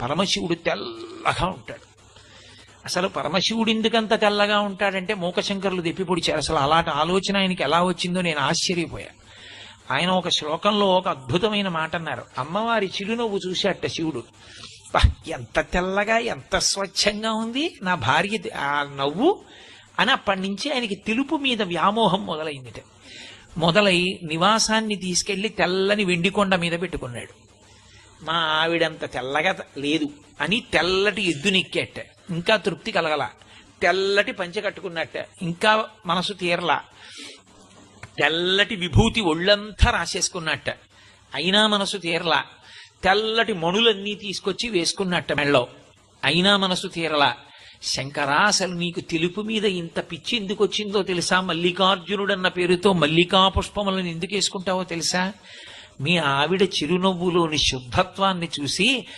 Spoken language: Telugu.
పరమశివుడు తెల్లగా ఉంటాడు. అసలు పరమశివుడు ఎందుకంత తెల్లగా ఉంటాడంటే మూకశంకరులు దెప్పిపొడిచారు. అసలు అలాంటి ఆలోచన ఆయనకి ఎలా వచ్చిందో నేను ఆశ్చర్యపోయాను. ఆయన ఒక శ్లోకంలో ఒక అద్భుతమైన మాట అన్నారు. అమ్మవారి చిరునవ్వు చూశాట శివుడు. ఎంత తెల్లగా ఎంత స్వచ్ఛంగా ఉంది నా భార్య ఆ నవ్వు అని అప్పటి నుంచి ఆయనకి తెలుపు మీద వ్యామోహం మొదలైందిట. మొదలై నివాసాన్ని తీసుకెళ్లి తెల్లని వెండికొండ మీద పెట్టుకున్నాడు. మా ఆవిడంత తెల్లగా లేదు అని తెల్లటి ఎద్దునెక్కేట. ఇంకా తృప్తి కలగల. తెల్లటి పంచె కట్టుకున్నట్ట. ఇంకా మనసు తీరలా. తెల్లటి విభూతి ఒళ్ళంతా రాసేసుకున్నట్ట. అయినా మనసు తీరలా. తెల్లటి మణులన్నీ తీసుకొచ్చి వేసుకున్నట్ట మెళ్ళో. అయినా మనసు తీరలా. శంకరా, అసలు నీకు తెలుపు మీద ఇంత పిచ్చి ఎందుకు వచ్చిందో తెలుసా? మల్లికార్జునుడన్న పేరుతో మల్లికా పుష్పములను ఎందుకు వేసుకుంటావో తెలుసా? మీ ఆవిడ చిరునవ్వులోని శుద్ధత్వాన్ని చూసి